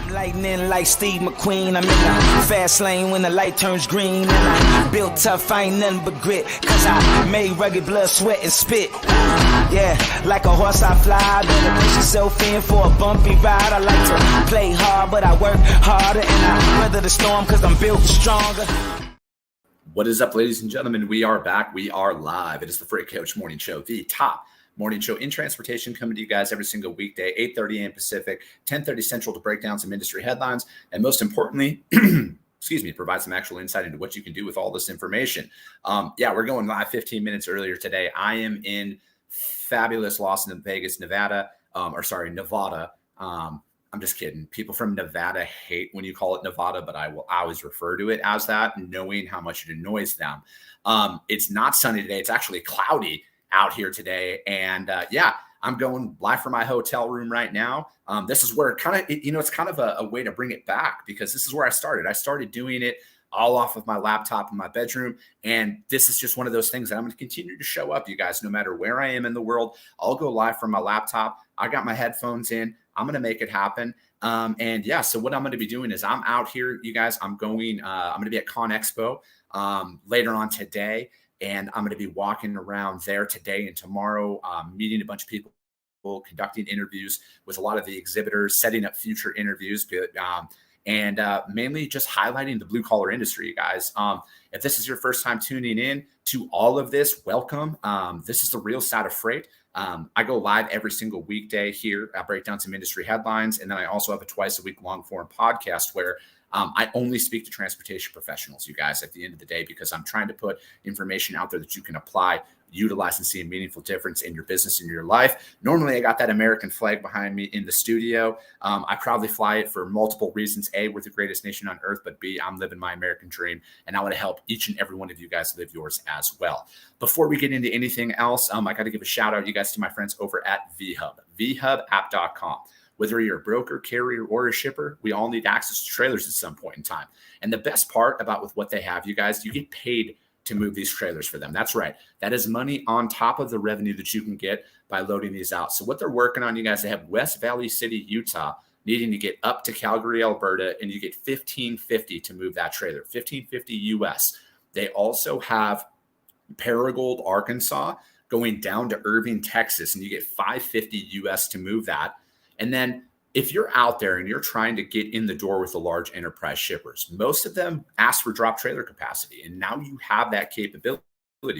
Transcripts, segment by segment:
Lightning like Steve McQueen. I'm in the fast lane when the light turns green. And I built tough, I ain't nothing but grit. Cause I made rugged blood, sweat, and spit. Yeah, like a horse I fly. Better push yourself in for a bumpy ride. I like to play hard, but I work harder. And I weather the storm cause I'm built stronger. What is up, ladies and gentlemen? We are back. We are live. It is the Freight Coach Morning Show, the top morning show in transportation, coming to you guys every single weekday, 8:30 a.m. Pacific, 10:30 Central, to break down some industry headlines. And most importantly, provide some actual insight into what you can do with all this information. We're going live 15 minutes earlier today. I am in fabulous Las Vegas, Nevada. Nevada. I'm just kidding. People from Nevada hate when you call it Nevada, but I will always refer to it as that, knowing how much it annoys them. It's not sunny today. It's actually cloudy out here today. And I'm going live from my hotel room right now. This is where it's kind of a way to bring it back, because this is where I started. I started doing it all off of my laptop in my bedroom. And this is just one of those things that I'm going to continue to show up, you guys, no matter where I am in the world. I'll go live from my laptop. I got my headphones in. I'm going to make it happen. So what I'm going to be doing is I'm out here, you guys. I'm going to be at Con Expo later on today. And I'm going to be walking around there today and tomorrow, meeting a bunch of people, conducting interviews with a lot of the exhibitors, setting up future interviews, and mainly just highlighting the blue collar industry, you guys. If this is your first time tuning in to all of this, welcome. This is the real side of freight. I go live every single weekday here. I break down some industry headlines. And then I also have a twice a week long form podcast where I only speak to transportation professionals, you guys, at the end of the day, because I'm trying to put information out there that you can apply, utilize, and see a meaningful difference in your business and your life. Normally, I got that American flag behind me in the studio. I proudly fly it for multiple reasons. A, we're the greatest nation on earth, but B, I'm living my American dream, and I want to help each and every one of you guys live yours as well. Before we get into anything else, I got to give a shout out, you guys, to my friends over at VHub, vhubapp.com. Whether you're a broker, carrier, or a shipper, we all need access to trailers at some point in time. And the best part about with what they have, you guys, you get paid to move these trailers for them. That's right. That is money on top of the revenue that you can get by loading these out. So what they're working on, you guys, they have West Valley City, Utah, needing to get up to Calgary, Alberta, and you get $1,550 to move that trailer, $1,550 US. They also have Paragould, Arkansas, going down to Irving, Texas, and you get $550 US to move that. And then if you're out there and you're trying to get in the door with the large enterprise shippers, most of them ask for drop trailer capacity. And now you have that capability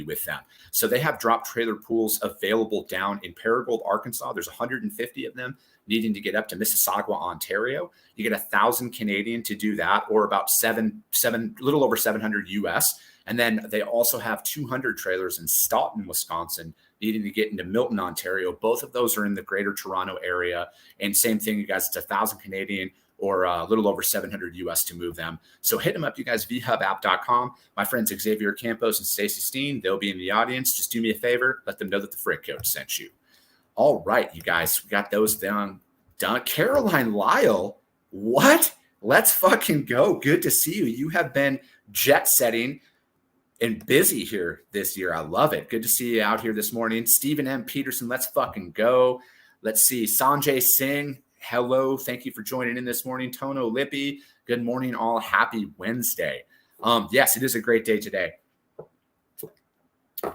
with them. So they have drop trailer pools available down in Paragould, Arkansas. There's 150 of them needing to get up to Mississauga, Ontario. You get 1,000 Canadian to do that, or about little over 700 US. And then they also have 200 trailers in Staunton, Wisconsin, needing to get into Milton, Ontario. Both of those are in the greater Toronto area. And same thing, you guys, it's 1,000 Canadian or a little over 700 US to move them. So hit them up, you guys, vhubapp.com. My friends Xavier Campos and Stacey Steen, they'll be in the audience. Just do me a favor, let them know that the Freight Coach sent you. All right, you guys, we got those done. Caroline Lyle, what? Let's fucking go. Good to see you. You have been jet setting and busy here this year. I love it. Good to see you out here this morning. Stephen M. Peterson, let's fucking go. Let's see. Sanjay Singh, hello. Thank you for joining in this morning. Tono Lippy, good morning all. Happy Wednesday. Yes, it is a great day today.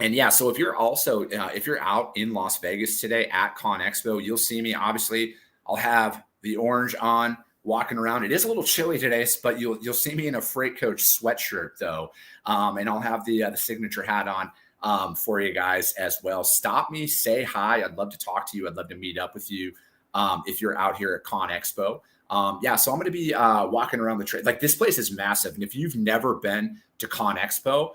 And yeah, so if you're also, if you're out in Las Vegas today at Con Expo, you'll see me. Obviously, I'll have the orange on, walking around. It is a little chilly today, but you'll see me in a Freight Coach sweatshirt though. And I'll have the signature hat on for you guys as well. Stop me, say hi. I'd love to talk to you. I'd love to meet up with you if you're out here at Con Expo. So I'm going to be walking around the trade. Like, this place is massive. And if you've never been to Con Expo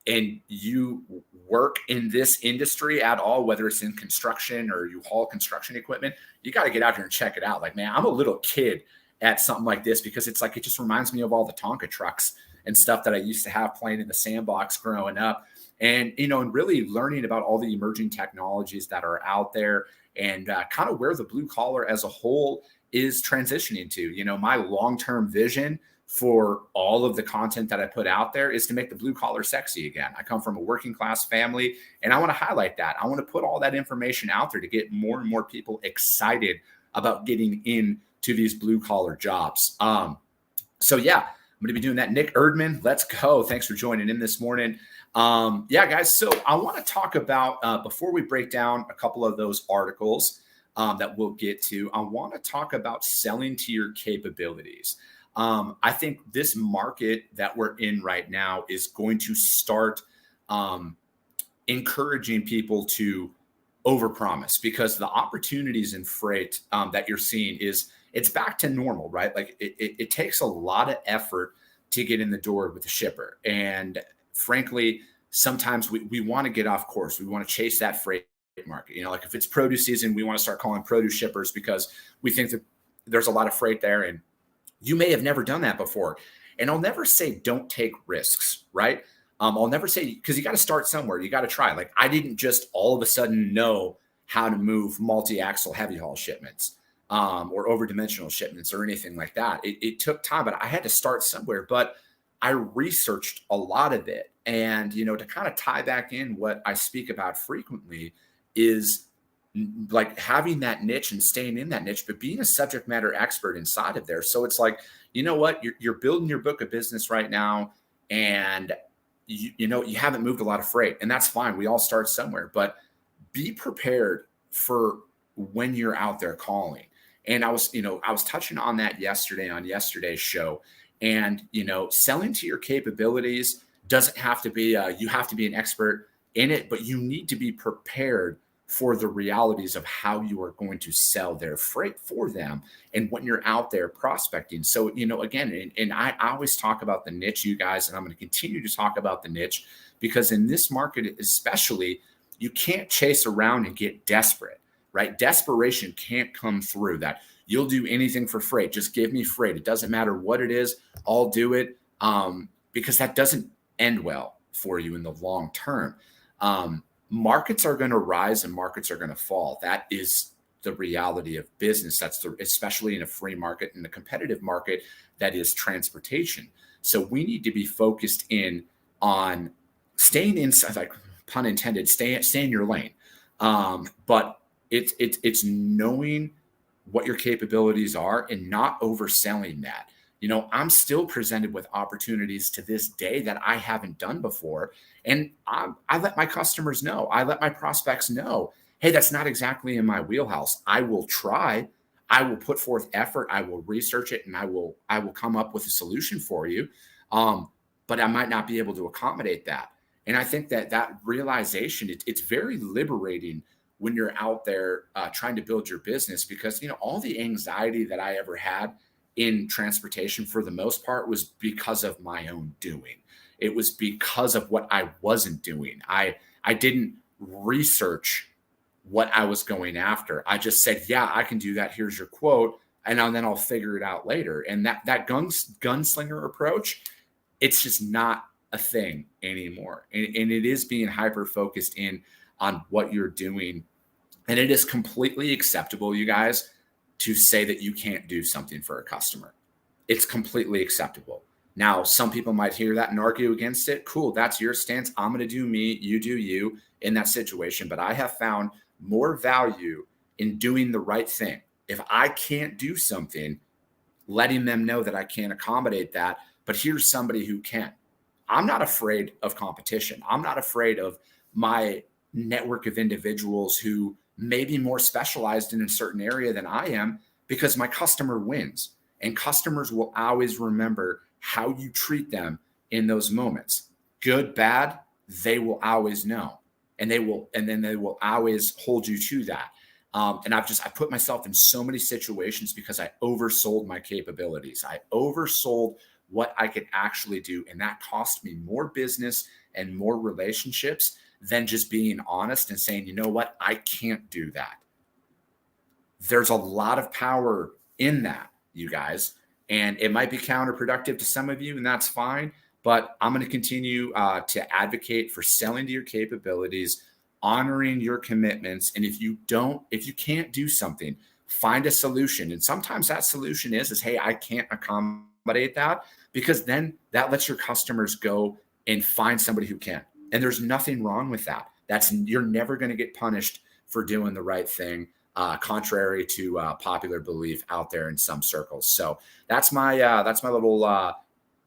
and you work in this industry at all, whether it's in construction or you haul construction equipment, you got to get out here and check it out. Like, man, I'm a little kid at something like this, because it's like, it just reminds me of all the Tonka trucks and stuff that I used to have playing in the sandbox growing up. And, and really learning about all the emerging technologies that are out there, and kind of where the blue collar as a whole is transitioning to. My long-term vision for all of the content that I put out there is to make the blue collar sexy again. I come from a working class family, and I want to highlight that. I want to put all that information out there to get more and more people excited about getting into these blue collar jobs. So yeah, I'm going to be doing that. Nick Erdman, let's go. Thanks for joining in this morning. Yeah, guys. So I want to talk about, before we break down a couple of those articles that we'll get to, I want to talk about selling to your capabilities. I think this market that we're in right now is going to start encouraging people to overpromise, because the opportunities in freight that you're seeing it's back to normal, right? Like it takes a lot of effort to get in the door with the shipper. And frankly, sometimes we want to get off course. We want to chase that freight market. You know, like if it's produce season, we want to start calling produce shippers because we think that there's a lot of freight there. And you may have never done that before. And I'll never say don't take risks, right? I'll never say, because you got to start somewhere. You got to try. Like I didn't just all of a sudden know how to move multi-axle heavy haul shipments or over-dimensional shipments or anything like that. It took time, but I had to start somewhere. But I researched a lot of it. And, you know, to kind of tie back in what I speak about frequently is like having that niche and staying in that niche, but being a subject matter expert inside of there. So it's like, you know what, you're building your book of business right now, and you know, you haven't moved a lot of freight, and that's fine. We all start somewhere, but be prepared for when you're out there calling. And I was touching on that yesterday on yesterday's show. And, you know, selling to your capabilities doesn't have to be, you have to be an expert in it, but you need to be prepared for the realities of how you are going to sell their freight for them and when you're out there prospecting. So, you know, again, and I always talk about the niche, you guys, and I'm going to continue to talk about the niche, because in this market especially, you can't chase around and get desperate, right? Desperation can't come through that. You'll do anything for freight. Just give me freight. It doesn't matter what it is. I'll do it, because that doesn't end well for you in the long term. Markets are going to rise and markets are going to fall. That is the reality of business. Especially in a free market, in a competitive market that is transportation. So we need to be focused in on staying inside, like pun intended, stay in your lane. But it's knowing what your capabilities are and not overselling that. You know, I'm still presented with opportunities to this day that I haven't done before. And I let my customers know, I let my prospects know, hey, that's not exactly in my wheelhouse. I will try, I will put forth effort, I will research it, and I will come up with a solution for you. But I might not be able to accommodate that. And I think that realization, it's very liberating when you're out there trying to build your business, because, you know, all the anxiety that I ever had in transportation for the most part was because of my own doing. It was because of what I wasn't doing. I didn't research what I was going after. I just said, yeah, I can do that. Here's your quote. And then I'll figure it out later. And that gunslinger approach, it's just not a thing anymore. And it is being hyper-focused in on what you're doing. And it is completely acceptable, you guys, to say that you can't do something for a customer. It's completely acceptable. Now, some people might hear that and argue against it. Cool, that's your stance. I'm going to do me, you do you in that situation. But I have found more value in doing the right thing. If I can't do something, letting them know that I can't accommodate that, but here's somebody who can. I'm not afraid of competition. I'm not afraid of my network of individuals who may be more specialized in a certain area than I am, because my customer wins, and customers will always remember how you treat them in those moments. Good, bad, they will always know, and they will always hold you to that. And I put myself in so many situations because I oversold my capabilities. I oversold what I could actually do. And that cost me more business and more relationships than just being honest and saying, you know what, I can't do that. There's a lot of power in that, you guys. And it might be counterproductive to some of you, and that's fine. But I'm going to continue to advocate for selling to your capabilities, honoring your commitments. And if you can't do something, find a solution. And sometimes that solution is, hey, I can't accommodate that, because then that lets your customers go and find somebody who can. And there's nothing wrong with that. You're never going to get punished for doing the right thing. contrary to popular belief out there in some circles. So that's my little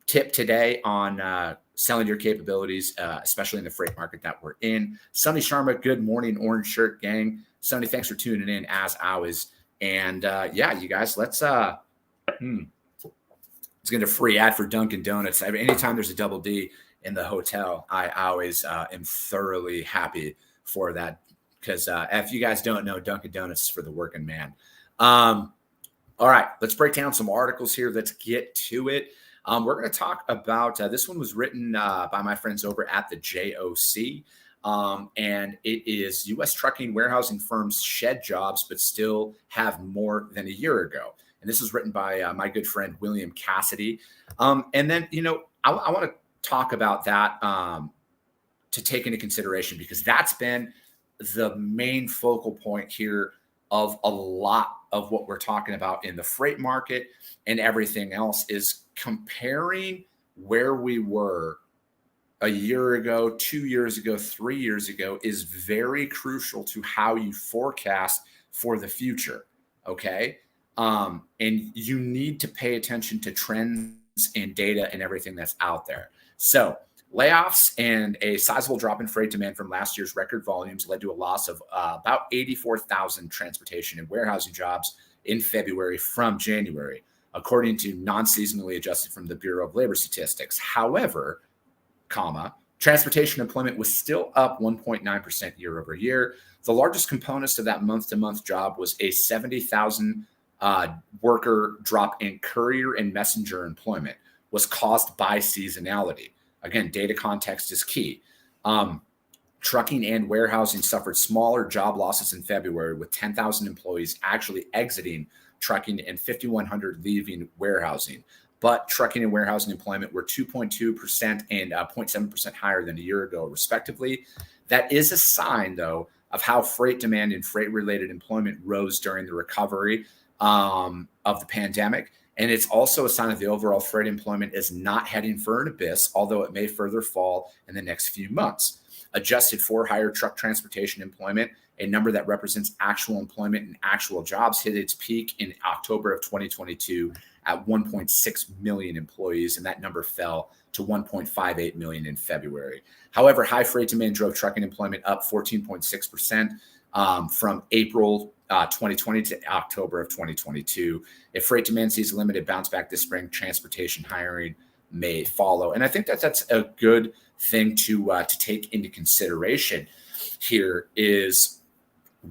tip today on selling your capabilities, especially in the freight market that we're in. Sonny Sharma, good morning, Orange Shirt Gang. Sonny, thanks for tuning in as always. And yeah, you guys, let's it's going to free ad for Dunkin' Donuts. I mean, anytime there's a double D in the hotel, I always am thoroughly happy for that, because if you guys don't know, Dunkin' Donuts is for the working man. All right, let's break down some articles here. Let's get to it. We're going to talk about this one was written by my friends over at the JOC. And it is U.S. trucking warehousing firms shed jobs, but still have more than a year ago. And this is written by my good friend, William Cassidy. And then, I want to talk about that to take into consideration, because that's been the main focal point here of a lot of what we're talking about in the freight market and everything else, is comparing where we were a year ago, 2 years ago, 3 years ago is very crucial to how you forecast for the future. Okay. And you need to pay attention to trends and data and everything that's out there. So layoffs and a sizable drop in freight demand from last year's record volumes led to a loss of about 84,000 transportation and warehousing jobs in February from January, according to non-seasonally adjusted from the Bureau of Labor Statistics. However, transportation employment was still up 1.9% year over year. The largest components of that month-to-month job was a 70,000 worker drop in courier and messenger employment, was caused by seasonality. Again, data context is key. Trucking and warehousing suffered smaller job losses in February, with 10,000 employees actually exiting trucking and 5,100 leaving warehousing. But trucking and warehousing employment were 2.2% and 0.7% higher than a year ago, respectively. That is a sign, though, of how freight demand and freight-related employment rose during the recovery of the pandemic. And it's also a sign that the overall freight employment is not heading for an abyss, although it may further fall in the next few months. Adjusted for higher truck transportation employment, a number that represents actual employment and actual jobs, hit its peak in October of 2022 at 1.6 million employees, and that number fell to 1.58 million in February. However, high freight demand drove trucking employment up 14.6% from April 2020 to October of 2022. If freight demand sees a limited bounce back this spring, transportation hiring may follow. And I think that that's a good thing to take into consideration here is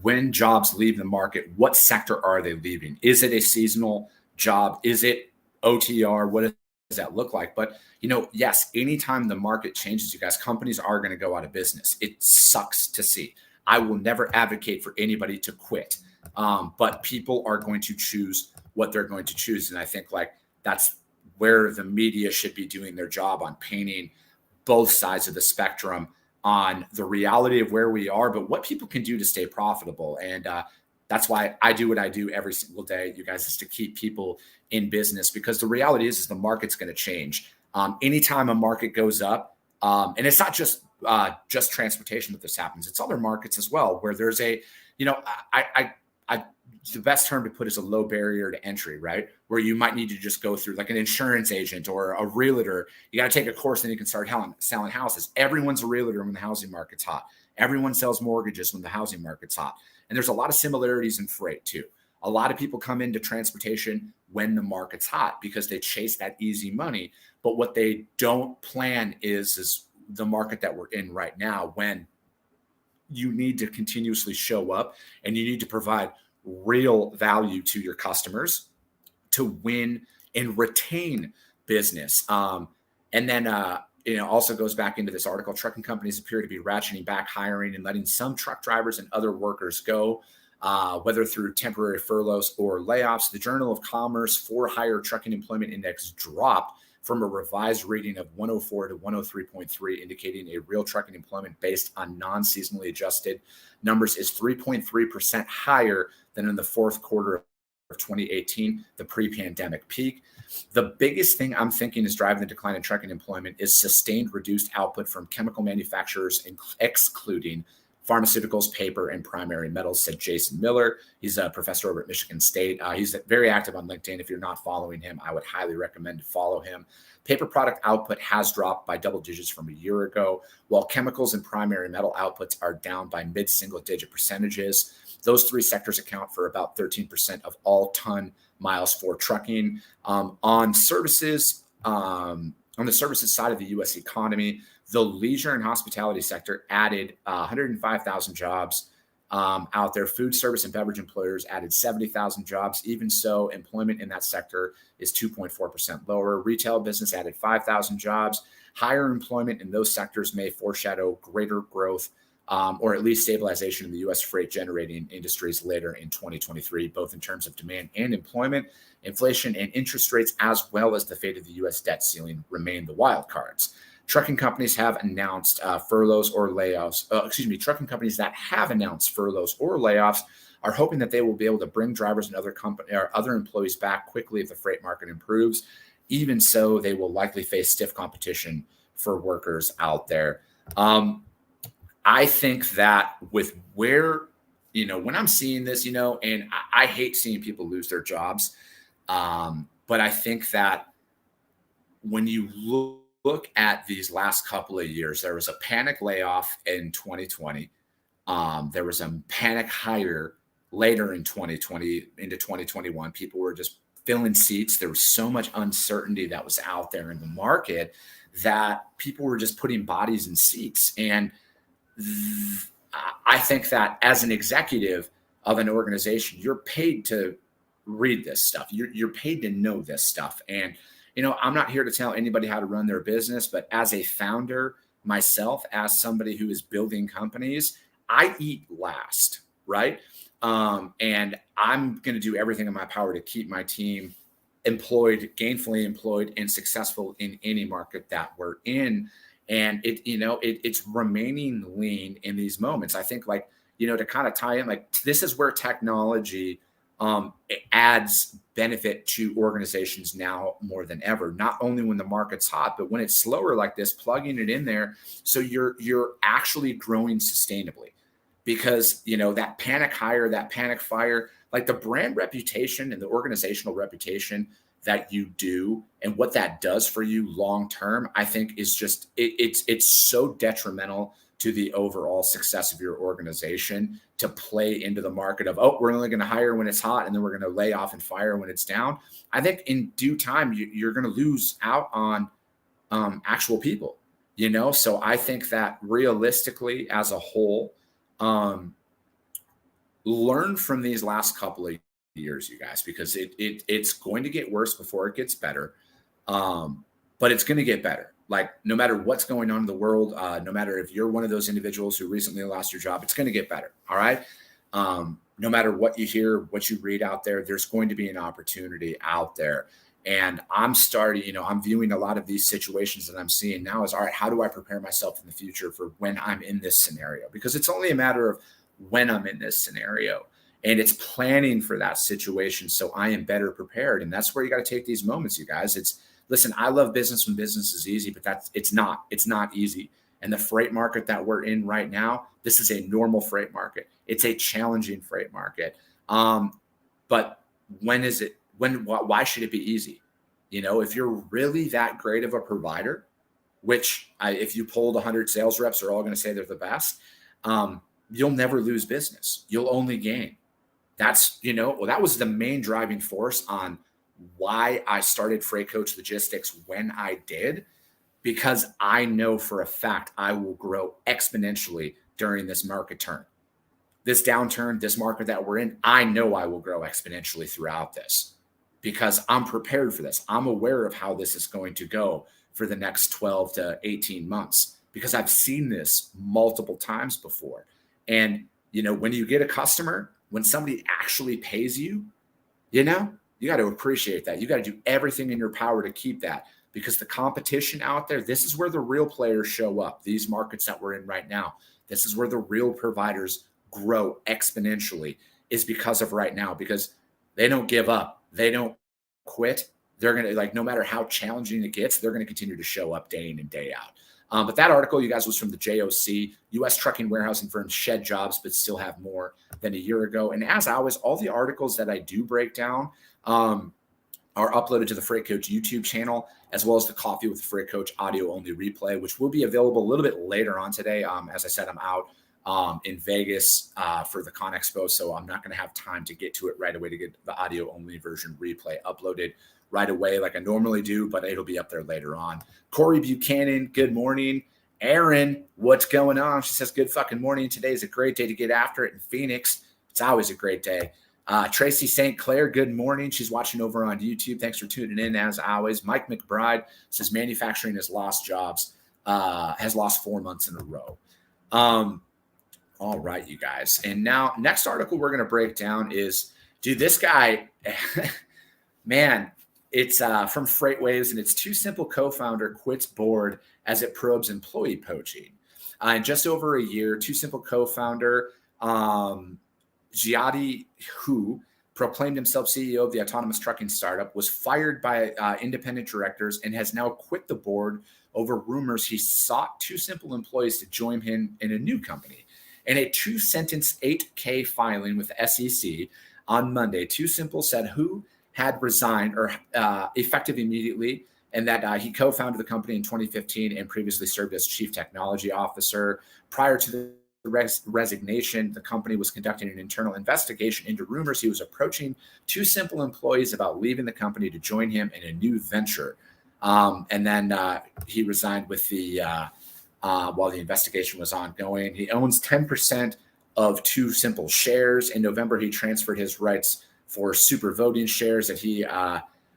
when jobs leave the market, what sector are they leaving? Is it a seasonal job? Is it OTR? What does that look like? But, yes, anytime the market changes, you guys, companies are going to go out of business. It sucks to see. I will never advocate for anybody to quit. But people are going to choose what they're going to choose. And I think that's where the media should be doing their job on painting both sides of the spectrum on the reality of where we are, but what people can do to stay profitable. And that's why I do what I do every single day, you guys, is to keep people in business, because the reality is the market's going to change. Anytime a market goes up, and it's not just transportation that this happens, it's other markets as well, where there's the best term to put is a low barrier to entry, right? Where you might need to just go through like an insurance agent or a realtor. You got to take a course, then you can start selling houses. Everyone's a realtor when the housing market's hot. Everyone sells mortgages when the housing market's hot. And there's a lot of similarities in freight too. A lot of people come into transportation when the market's hot because they chase that easy money. But what they don't plan is the market that we're in right now, when you need to continuously show up and you need to provide real value to your customers to win and retain business. And then, also goes back into this article, trucking companies appear to be ratcheting back hiring and letting some truck drivers and other workers go, whether through temporary furloughs or layoffs. The Journal of Commerce for Hire Trucking Employment Index dropped from a revised reading of 104 to 103.3, indicating a real trucking employment based on non-seasonally adjusted numbers is 3.3% higher than in the fourth quarter of 2018, the pre-pandemic peak. The biggest thing I'm thinking is driving the decline in trucking employment is sustained reduced output from chemical manufacturers, excluding pharmaceuticals, paper, and primary metals, said Jason Miller. He's a professor over at Michigan State. He's very active on LinkedIn. If you're not following him, I would highly recommend to follow him. Paper product output has dropped by double digits from a year ago, while chemicals and primary metal outputs are down by mid-single digit percentages. Those three sectors account for about 13% of all ton miles for trucking. On services, on the services side of the U.S. economy, the leisure and hospitality sector added 105,000 jobs out there. Food service and beverage employers added 70,000 jobs. Even so, employment in that sector is 2.4% lower. Retail business added 5,000 jobs. Higher employment in those sectors may foreshadow greater growth or at least stabilization in the U.S. freight generating industries later in 2023, both in terms of demand and employment. Inflation and interest rates, as well as the fate of the U.S. debt ceiling, remain the wild cards. Trucking companies have announced furloughs or layoffs. Trucking companies that have announced furloughs or layoffs are hoping that they will be able to bring drivers and other employees back quickly if the freight market improves. Even so, they will likely face stiff competition for workers out there. I think that with where, when I'm seeing this, and I hate seeing people lose their jobs, but I think that when you look at these last couple of years, there was a panic layoff in 2020. There was a panic hire later in 2020 into 2021. People were just filling seats. There was so much uncertainty that was out there in the market that people were just putting bodies in seats. And I think that as an executive of an organization, you're paid to read this stuff. You're paid to know this stuff. And, I'm not here to tell anybody how to run their business, but as a founder myself, as somebody who is building companies, I eat last, right? And I'm going to do everything in my power to keep my team employed, gainfully employed, and successful in any market that we're in. And it's remaining lean in these moments. I think to kind of tie in, this is where technology adds benefit to organizations now more than ever, not only when the market's hot, but when it's slower like this, plugging it in there. So you're actually growing sustainably, because, that panic hire, that panic fire, like the brand reputation and the organizational reputation that you do and what that does for you long-term, I think is just, it's so detrimental to the overall success of your organization to play into the market of, we're only going to hire when it's hot and then we're going to lay off and fire when it's down. I think in due time, you're going to lose out on actual people, So I think that realistically as a whole, learn from these last couple of years, you guys, because it's going to get worse before it gets better. But it's going to get better. No matter what's going on in the world, no matter if you're one of those individuals who recently lost your job, it's going to get better. All right. No matter what you hear, what you read out there, there's going to be an opportunity out there. And I'm starting, I'm viewing a lot of these situations that I'm seeing now as, all right, how do I prepare myself in the future for when I'm in this scenario? Because it's only a matter of when I'm in this scenario, and it's planning for that situation so I am better prepared. And that's where you got to take these moments, you guys. Listen, I love business when business is easy, but it's not easy. And the freight market that we're in right now, this is a normal freight market. It's a challenging freight market. But why should it be easy? If you're really that great of a provider, which if you polled 100 sales reps are all going to say they're the best, you'll never lose business. You'll only gain. That's, that was the main driving force on why I started Freight Coach Logistics when I did, because I know for a fact I will grow exponentially during this market turn. This downturn, this market that we're in, I know I will grow exponentially throughout this because I'm prepared for this. I'm aware of how this is going to go for the next 12 to 18 months because I've seen this multiple times before. And, when you get a customer, when somebody actually pays you, you got to appreciate that. You got to do everything in your power to keep that, because the competition out there, this is where the real players show up. These markets that we're in right now, this is where the real providers grow exponentially, is because of right now, because they don't give up. They don't quit. they're going to, like, no matter how challenging it gets, they're going to continue to show up day in and day out. But that article, you guys, was from the JOC. U.S. trucking warehousing firms shed jobs but still have more than a year ago. And as always, all the articles that I do break down are uploaded to the Freight Coach YouTube channel, as well as the Coffee with the Freight Coach audio-only replay, which will be available a little bit later on today. As I said, I'm out in Vegas for the Con Expo, so I'm not going to have time to get to it right away to get the audio-only version replay uploaded right away like I normally do, but it'll be up there later on. Corey Buchanan, good morning. Aaron, what's going on? She says, good fucking morning. Today is a great day to get after it in Phoenix. It's always a great day. Tracy St. Clair, good morning. She's watching over on YouTube. Thanks for tuning in as always. Mike McBride says manufacturing has lost jobs, has lost 4 months in a row. All right, you guys. And now next article we're going to break down is, dude, this guy, man, it's from FreightWaves, and it's Too Simple co-founder quits board as it probes employee poaching. In just over a year, Too Simple co-founder Giadi, who proclaimed himself CEO of the autonomous trucking startup, was fired by independent directors and has now quit the board over rumors he sought Too Simple employees to join him in a new company. In a 2-sentence 8K filing with the SEC on Monday, Too Simple said who had resigned or effective immediately, and that he co-founded the company in 2015 and previously served as chief technology officer. Prior to the resignation, the company was conducting an internal investigation into rumors he was approaching Too Simple employees about leaving the company to join him in a new venture. And then he resigned with the while the investigation was ongoing. He owns 10% of Too Simple shares. In November, he transferred his rights for super voting shares that he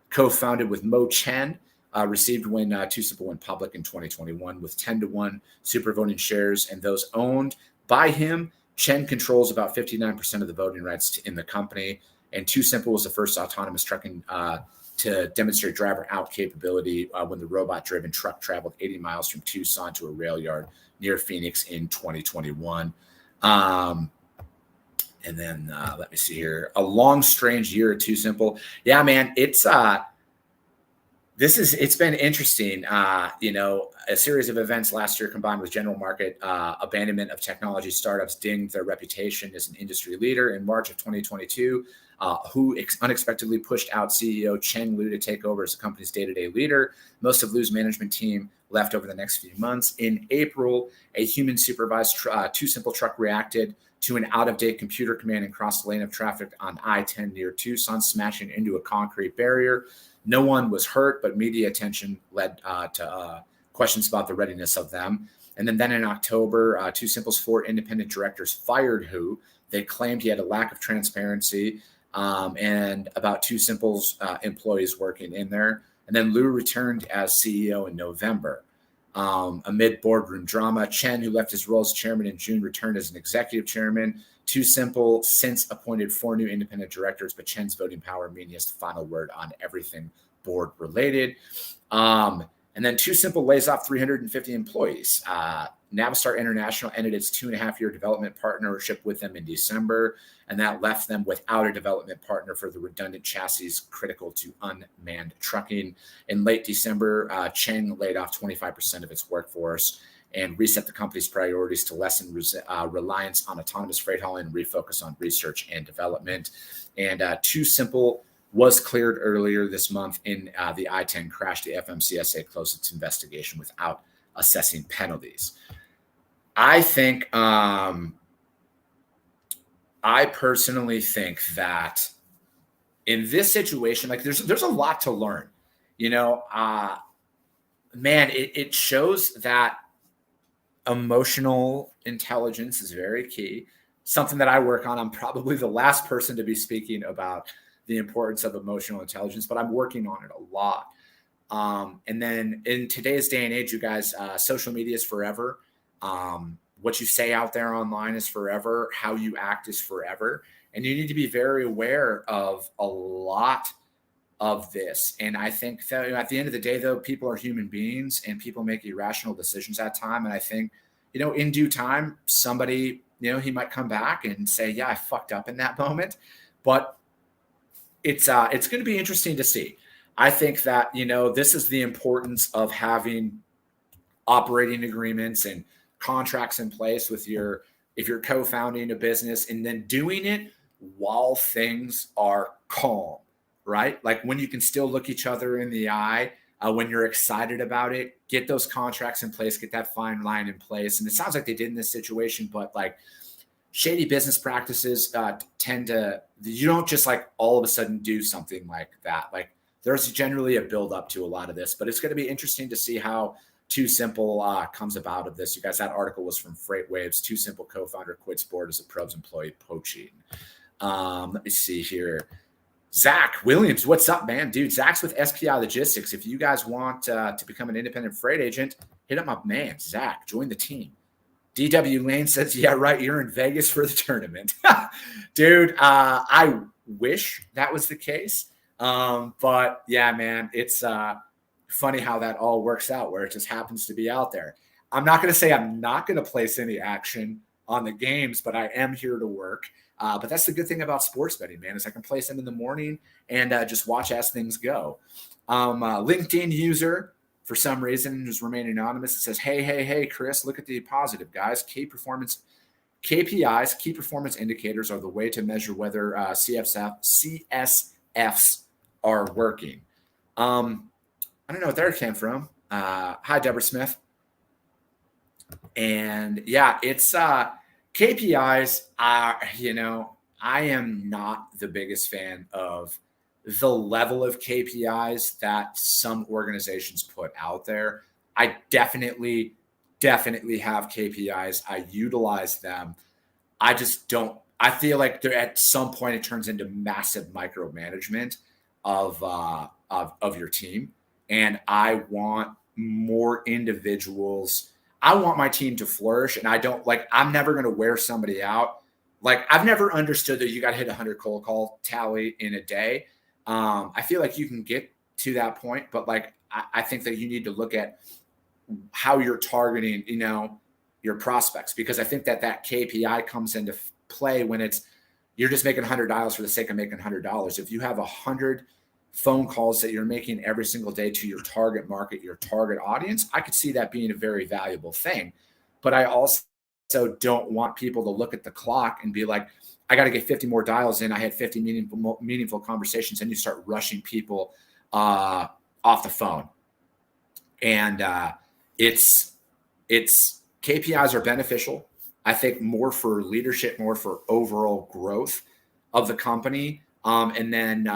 co-founded with Mo Chen, received when Too Simple went public in 2021 with 10-to-1 super voting shares, and those owned by him. Chen controls about 59% of the voting rights in the company, and Too Simple was the first autonomous trucking to demonstrate driver out capability when the robot-driven truck traveled 80 miles from Tucson to a rail yard near Phoenix in 2021. And then let me see here. A long, strange year at Too Simple. Yeah, man, it's been interesting. A series of events last year combined with general market abandonment of technology startups dinged their reputation as an industry leader. In March of 2022, who unexpectedly pushed out CEO Cheng Lu to take over as the company's day-to-day leader. Most of Lu's management team left over the next few months. In April, a human supervised Too Simple truck reacted to an out-of-date computer command and crossed the lane of traffic on I-10 near Tucson, smashing into a concrete barrier. No one was hurt, but media attention led to questions about the readiness of them. And then in October, Too Simple's 4 independent directors fired Hu. They claimed he had a lack of transparency and about Too Simple's employees working in there. And then Lu returned as CEO in November. Amid boardroom drama, Chen, who left his role as chairman in June, returned as an executive chairman. Too Simple since appointed 4 new independent directors, but Chen's voting power means he has the final word on everything board related. And then Too Simple lays off 350 employees. Navistar International ended its 2.5-year development partnership with them in December, and that left them without a development partner for the redundant chassis critical to unmanned trucking. In late December, Cheng laid off 25% of its workforce and reset the company's priorities to lessen reliance on autonomous freight hauling and refocus on research and development. And Too Simple was cleared earlier this month in the I-10 crash. The FMCSA closed its investigation without assessing penalties. I think, I personally think that in this situation, like there's a lot to learn, man, it shows that emotional intelligence is very key. Something that I work on. I'm probably the last person to be speaking about the importance of emotional intelligence, but I'm working on it a lot. And then in today's day and age, you guys, social media is forever. What you say out there online is forever. How you act is forever. And you need to be very aware of a lot of this. And I think that at the end of the day, though, people are human beings and people make irrational decisions at time. And I think, in due time, somebody, he might come back and say, yeah, I fucked up in that moment. But it's going to be interesting to see. I think that, this is the importance of having operating agreements and contracts in place with if you're co-founding a business, and then doing it while things are calm, right? Like when you can still look each other in the eye, when you're excited about it, get those contracts in place, get that fine line in place. And it sounds like they did in this situation, but like shady business practices you don't just like all of a sudden do something like that. Like there's generally a build up to a lot of this, but it's going to be interesting to see how Too Simple comes about of this. You guys, that article was from Freight Waves. Too Simple co-founder quits board as a probes employee poaching. Let me see here. Zach Williams, what's up, man? Dude, Zach's with SPI Logistics. If you guys want to become an independent freight agent, hit up my man, Zach. Join the team. DW Lane says, yeah, right, you're in Vegas for the tournament. Dude, I wish that was the case. But, yeah, man, it's funny how that all works out, where it just happens to be out there. I'm not going to say I'm not going to place any action on the games, but I am here to work. But that's the good thing about sports betting, man, is I can place them in the morning and just watch as things go. LinkedIn user, for some reason, just remain anonymous. It says, hey, Chris, look at the positive, guys. KPIs, key performance indicators, are the way to measure whether CSFs are working. I don't know what that came from. Hi, Deborah Smith. And yeah, it's KPIs are, I am not the biggest fan of the level of KPIs that some organizations put out there. I definitely have KPIs. I utilize them. I just don't. I feel like there at some point it turns into massive micromanagement of your team, and I want more individuals. I want my team to flourish, and I'm never going to wear somebody out. Like, I've never understood that you got to hit 100 cold call tally in a day. I feel like you can get to that point, but like, I think that you need to look at how you're targeting, your prospects, because I think that KPI comes into play when you're just making $100 for the sake of making $100. If you have 100 phone calls that you're making every single day to your target market, your target audience, I could see that being a very valuable thing. But I also don't want people to look at the clock and be like, I got to get 50 more dials in. I had 50 meaningful conversations, and you start rushing people off the phone. And it's KPIs are beneficial. I think more for leadership, more for overall growth of the company. And then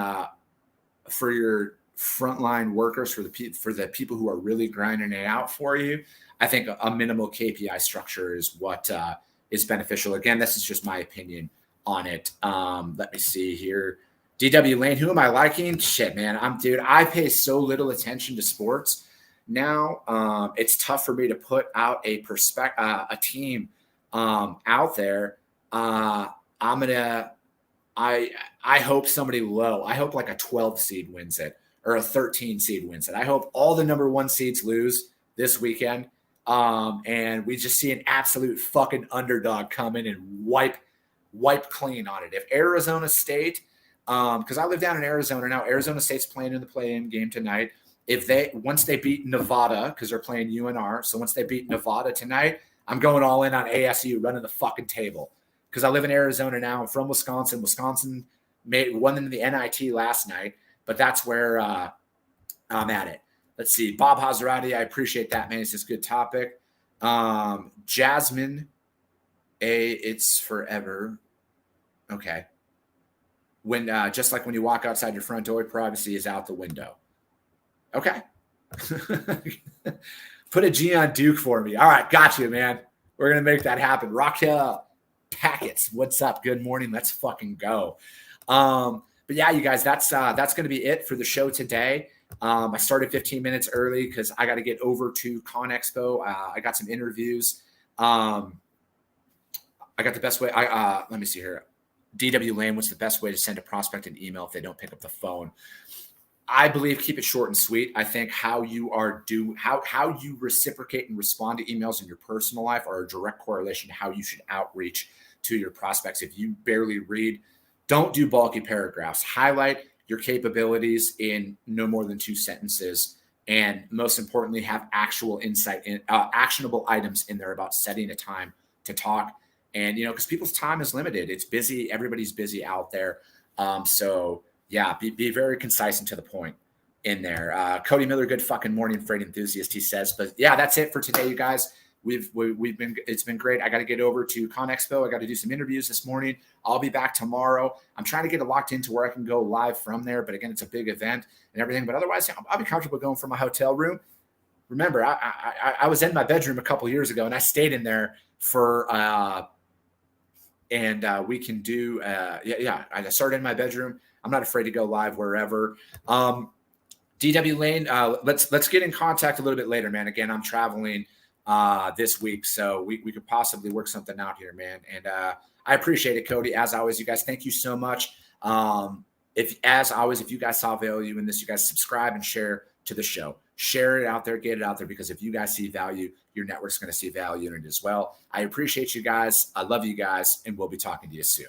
for your frontline workers, for the people who are really grinding it out for you, I think a minimal KPI structure is what is beneficial. Again, this is just my opinion on it. Let me see here. DW Lane, who am I liking? Shit, man. I pay so little attention to sports now. It's tough for me to put out a team out there. I hope somebody low. I hope like a 12 seed wins it or a 13 seed wins it. I hope all the number 1 seeds lose this weekend. And we just see an absolute fucking underdog come in and wipe clean on it. If Arizona State, because I live down in Arizona now, Arizona State's playing in the play-in game tonight. Once they beat Nevada, because they're playing UNR, so once they beat Nevada tonight, I'm going all in on ASU running the fucking table. Because I live in Arizona now. I'm from Wisconsin. Wisconsin won into the NIT last night, but that's where I'm at it. Let's see. Bob Hazarati, I appreciate that, man. It's just a good topic. Jasmine, it's forever. Okay. When just like when you walk outside your front door, privacy is out the window. Okay. Put a G on Duke for me. All right, got you, man. We're gonna make that happen. Raquel Packets, what's up? Good morning. Let's fucking go. But yeah, you guys, that's gonna be it for the show today. I started 15 minutes early because I got to get over to Con Expo. I got some interviews. I got the best way. Let me see here. DW Lane, what's the best way to send a prospect an email if they don't pick up the phone? I believe keep it short and sweet. I think how you reciprocate and respond to emails in your personal life are a direct correlation to how you should outreach to your prospects. If you barely read, don't do bulky paragraphs. Highlight your capabilities in no more than 2 sentences. And most importantly, have actual insight in actionable items in there about setting a time to talk. And, because people's time is limited. It's busy. Everybody's busy out there. So yeah, be very concise and to the point in there. Cody Miller, good fucking morning, freight enthusiast, he says. But yeah, that's it for today, you guys. It's been great. I got to get over to ConExpo. I got to do some interviews this morning. I'll be back tomorrow. I'm trying to get it locked into where I can go live from there. But again, it's a big event and everything. But otherwise, I'll be comfortable going from my hotel room. Remember, I was in my bedroom a couple years ago and I stayed in there for, we can do, I started in my bedroom. I'm not afraid to go live wherever. DW Lane, let's get in contact a little bit later, man. Again, I'm traveling this week, so we could possibly work something out here, man. And I appreciate it, Cody. As always, you guys, thank you so much. If you guys saw value in this, you guys subscribe and share to the show. Share it out there, get it out there, because if you guys see value, your network's going to see value in it as well. I appreciate you guys. I love you guys, and we'll be talking to you soon.